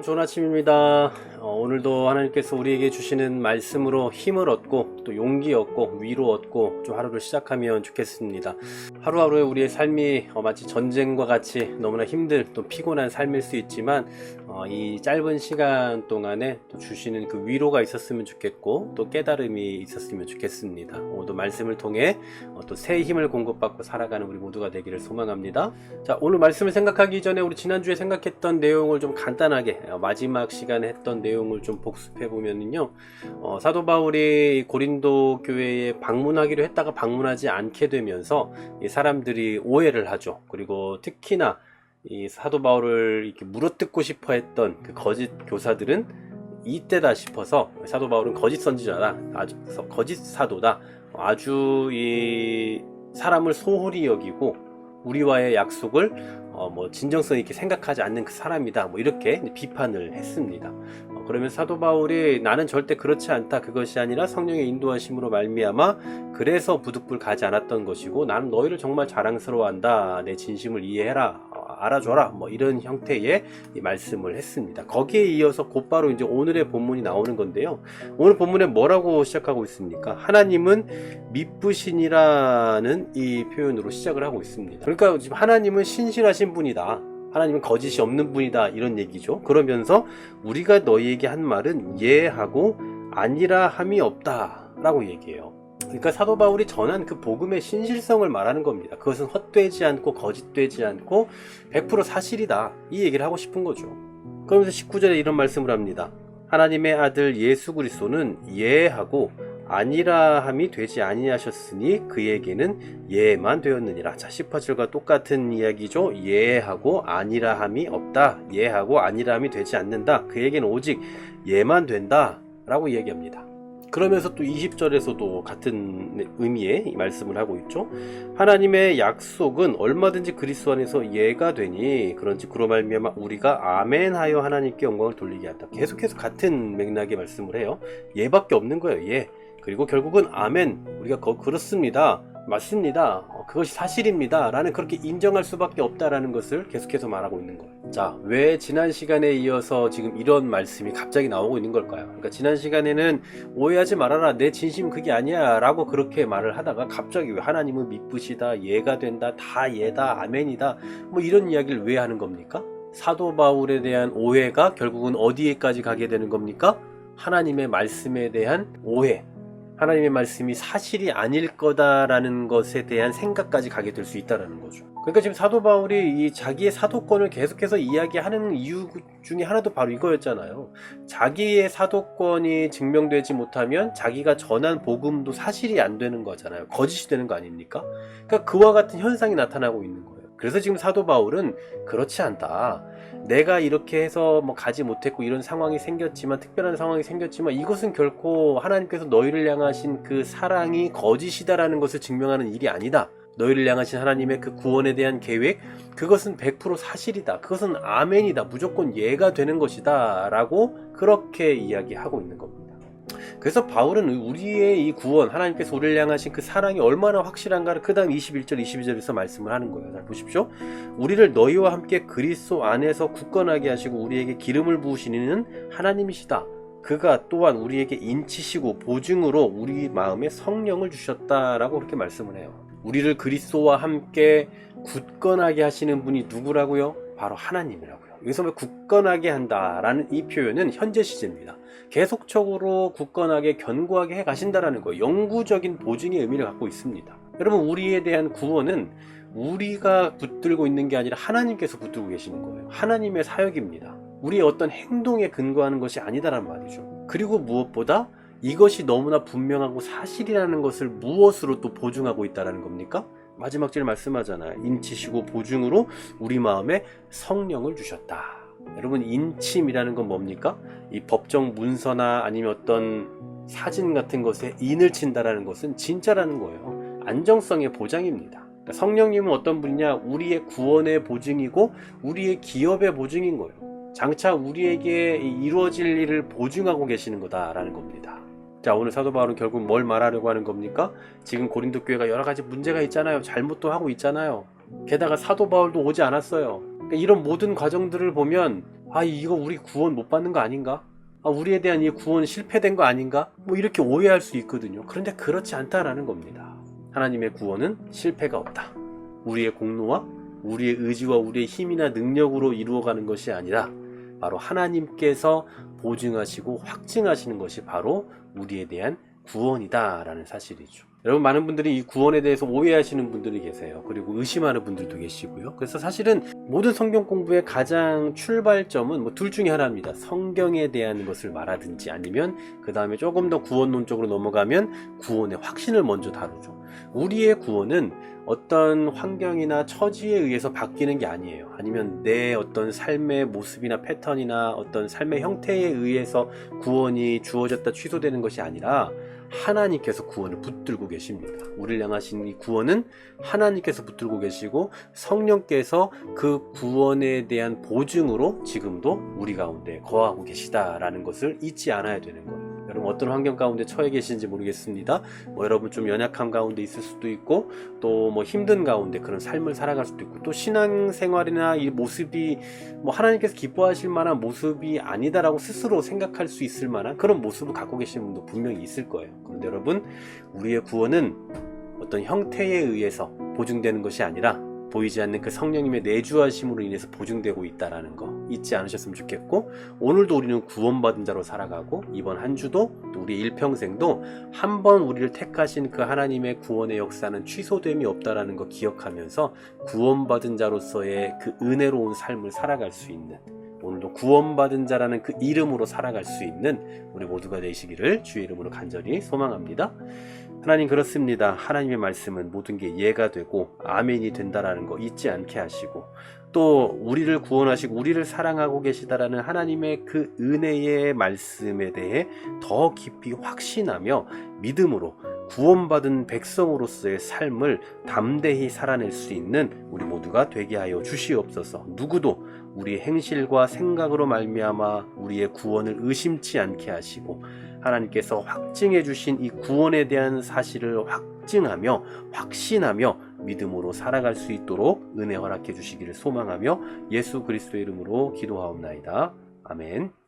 샬롬, 좋은 아침입니다. 오늘도 하나님께서 우리에게 주시는 말씀으로 힘을 얻고 또 용기 얻고 위로 얻고 좀 하루를 시작하면 좋겠습니다. 하루하루의 우리의 삶이 마치 전쟁과 같이 너무나 힘들 또 피곤한 삶일 수 있지만 이 짧은 시간 동안에 또 주시는 그 위로가 있었으면 좋겠고 또 깨달음이 있었으면 좋겠습니다. 오늘도 말씀을 통해 또 새 힘을 공급받고 살아가는 우리 모두가 되기를 소망합니다. 자, 오늘 말씀을 생각하기 전에 우리 지난주에 생각했던 내용을 좀 간단하게 마지막 시간에 했던 내용을 좀 복습해 보면은요, 사도 바울이 고린도 교회에 방문하기로 했다가 방문하지 않게 되면서 이 사람들이 오해를 하죠. 그리고 특히나 이 사도 바울을 이렇게 물어뜯고 싶어 했던 그 거짓 교사들은 이때다 싶어서 사도 바울은 거짓 선지자다, 아주 거짓 사도다, 아주 이 사람을 소홀히 여기고 우리와의 약속을 진정성 있게 생각하지 않는 그 사람이다, 이렇게 비판을 했습니다. 그러면 사도 바울이 나는 절대 그렇지 않다, 그것이 아니라 성령의 인도하심으로 말미암아 그래서 부득불 가지 않았던 것이고 나는 너희를 정말 자랑스러워한다, 내 진심을 이해해라, 알아줘라, 이런 형태의 이 말씀을 했습니다. 거기에 이어서 곧바로 이제 오늘의 본문이 나오는 건데요, 오늘 본문에 뭐라고 시작하고 있습니까? 하나님은 미쁘신이라는 이 표현으로 시작을 하고 있습니다. 그러니까 지금 하나님은 신실하신 분이다, 하나님은 거짓이 없는 분이다, 이런 얘기죠. 그러면서 우리가 너희에게 한 말은 예하고 아니라 함이 없다 라고 얘기해요. 그러니까 사도 바울이 전한 그 복음의 신실성을 말하는 겁니다. 그것은 헛되지 않고 거짓되지 않고 100% 사실이다, 이 얘기를 하고 싶은 거죠. 그러면서 19절에 이런 말씀을 합니다. 하나님의 아들 예수 그리스도는 예하고 아니라 함이 되지 아니하셨으니 그에게는 예만 되었느니라. 자, 18절과 똑같은 이야기죠. 예하고 아니라 함이 없다, 예하고 아니라 함이 되지 않는다, 그에게는 오직 예만 된다 라고 얘기합니다. 그러면서 또 20절에서도 같은 의미의 이 말씀을 하고 있죠. 하나님의 약속은 얼마든지 그리스도 안에서 예가 되니 그런지 그로 말미암아 우리가 아멘하여 하나님께 영광을 돌리게 한다. 계속해서 같은 맥락의 말씀을 해요. 예밖에 없는 거예요, 예. 그리고 결국은 아멘, 우리가 그렇습니다, 맞습니다, 그것이 사실입니다 라는, 그렇게 인정할 수밖에 없다라는 것을 계속해서 말하고 있는 거예요. 자, 왜 지난 시간에 이어서 지금 이런 말씀이 갑자기 나오고 있는 걸까요? 그러니까 지난 시간에는 오해하지 말아라, 내 진심은 그게 아니야 라고 그렇게 말을 하다가 갑자기 왜 하나님은 미쁘시다, 예가 된다, 다 예다, 아멘이다, 이런 이야기를 왜 하는 겁니까? 사도 바울에 대한 오해가 결국은 어디에까지 가게 되는 겁니까? 하나님의 말씀에 대한 오해, 하나님의 말씀이 사실이 아닐 거다라는 것에 대한 생각까지 가게 될 수 있다는 거죠. 그러니까 지금 사도 바울이 이 자기의 사도권을 계속해서 이야기하는 이유 중에 하나도 바로 이거였잖아요. 자기의 사도권이 증명되지 못하면 자기가 전한 복음도 사실이 안 되는 거잖아요. 거짓이 되는 거 아닙니까? 그러니까 그와 같은 현상이 나타나고 있는 거예요. 그래서 지금 사도 바울은 그렇지 않다, 내가 이렇게 해서 가지 못했고 이런 상황이 생겼지만, 특별한 상황이 생겼지만 이것은 결코 하나님께서 너희를 향하신 그 사랑이 거짓이다라는 것을 증명하는 일이 아니다. 너희를 향하신 하나님의 그 구원에 대한 계획, 그것은 100% 사실이다, 그것은 아멘이다, 무조건 예가 되는 것이다 라고 그렇게 이야기하고 있는 겁니다. 그래서 바울은 우리의 이 구원, 하나님께서 우리를 향하신 그 사랑이 얼마나 확실한가를 그 다음 21절 22절에서 말씀을 하는 거예요. 잘 보십시오. 우리를 너희와 함께 그리스도 안에서 굳건하게 하시고 우리에게 기름을 부으시는 하나님이시다. 그가 또한 우리에게 인치시고 보증으로 우리 마음에 성령을 주셨다라고 그렇게 말씀을 해요. 우리를 그리스도와 함께 굳건하게 하시는 분이 누구라고요? 바로 하나님이라고요. 여기서 굳건하게 한다라는 이 표현은 현재 시제입니다. 계속적으로 굳건하게 견고하게 해 가신다라는 거예요. 영구적인 보증의 의미를 갖고 있습니다. 여러분, 우리에 대한 구원은 우리가 붙들고 있는 게 아니라 하나님께서 붙들고 계시는 거예요. 하나님의 사역입니다. 우리의 어떤 행동에 근거하는 것이 아니다라는 말이죠. 그리고 무엇보다 이것이 너무나 분명하고 사실이라는 것을 무엇으로 또 보증하고 있다라는 겁니까? 마지막 절 말씀하잖아요. 인치시고 보증으로 우리 마음에 성령을 주셨다. 여러분, 인침이라는 건 뭡니까? 이 법정 문서나 아니면 어떤 사진 같은 것에 인을 친다라는 것은 진짜라는 거예요. 안정성의 보장입니다. 그러니까 성령님은 어떤 분이냐? 우리의 구원의 보증이고 우리의 기업의 보증인 거예요. 장차 우리에게 이루어질 일을 보증하고 계시는 거다라는 겁니다. 자, 오늘 사도 바울은 결국 뭘 말하려고 하는 겁니까? 지금 고린도 교회가 여러 가지 문제가 있잖아요. 잘못도 하고 있잖아요. 게다가 사도 바울도 오지 않았어요. 그러니까 이런 모든 과정들을 보면 이거 우리 구원 못 받는 거 아닌가? 우리에 대한 이 구원 실패된 거 아닌가? 뭐 이렇게 오해할 수 있거든요. 그런데 그렇지 않다라는 겁니다. 하나님의 구원은 실패가 없다. 우리의 공로와 우리의 의지와 우리의 힘이나 능력으로 이루어가는 것이 아니라 바로 하나님께서 보증하시고 확증하시는 것이 바로 우리에 대한 구원이다라는 사실이죠. 여러분, 많은 분들이 이 구원에 대해서 오해하시는 분들이 계세요. 그리고 의심하는 분들도 계시고요. 그래서 사실은 모든 성경 공부의 가장 출발점은 뭐 둘 중에 하나입니다. 성경에 대한 것을 말하든지 아니면 그 다음에 조금 더 구원론적으로 넘어가면 구원의 확신을 먼저 다루죠. 우리의 구원은 어떤 환경이나 처지에 의해서 바뀌는 게 아니에요. 아니면 내 어떤 삶의 모습이나 패턴이나 어떤 삶의 형태에 의해서 구원이 주어졌다 취소되는 것이 아니라 하나님께서 구원을 붙들고 계십니다. 우리를 향하신 이 구원은 하나님께서 붙들고 계시고 성령께서 그 구원에 대한 보증으로 지금도 우리 가운데 거하고 계시다라는 것을 잊지 않아야 되는 거예요. 여러분, 어떤 환경 가운데 처해 계신지 모르겠습니다. 여러분 좀 연약함 가운데 있을 수도 있고 또 뭐 힘든 가운데 그런 삶을 살아갈 수도 있고 또 신앙생활이나 이 모습이 뭐 하나님께서 기뻐하실 만한 모습이 아니다라고 스스로 생각할 수 있을 만한 그런 모습을 갖고 계시는 분도 분명히 있을 거예요. 그런데 여러분, 우리의 구원은 어떤 형태에 의해서 보증되는 것이 아니라 보이지 않는 그 성령님의 내주하심으로 인해서 보증되고 있다는 거 잊지 않으셨으면 좋겠고, 오늘도 우리는 구원받은 자로 살아가고 이번 한 주도 또 우리 일평생도 한 번 우리를 택하신 그 하나님의 구원의 역사는 취소됨이 없다는 거 기억하면서 구원받은 자로서의 그 은혜로운 삶을 살아갈 수 있는, 오늘도 구원받은 자라는 그 이름으로 살아갈 수 있는 우리 모두가 되시기를 주의 이름으로 간절히 소망합니다. 하나님, 그렇습니다. 하나님의 말씀은 모든 게 예가 되고 아멘이 된다라는 거 잊지 않게 하시고, 또 우리를 구원하시고 우리를 사랑하고 계시다라는 하나님의 그 은혜의 말씀에 대해 더 깊이 확신하며 믿음으로 구원받은 백성으로서의 삶을 담대히 살아낼 수 있는 우리 모두가 되게 하여 주시옵소서. 누구도 우리의 행실과 생각으로 말미암아 우리의 구원을 의심치 않게 하시고, 하나님께서 확증해 주신 이 구원에 대한 사실을 확증하며 확신하며 믿음으로 살아갈 수 있도록 은혜 허락해 주시기를 소망하며 예수 그리스도의 이름으로 기도하옵나이다. 아멘.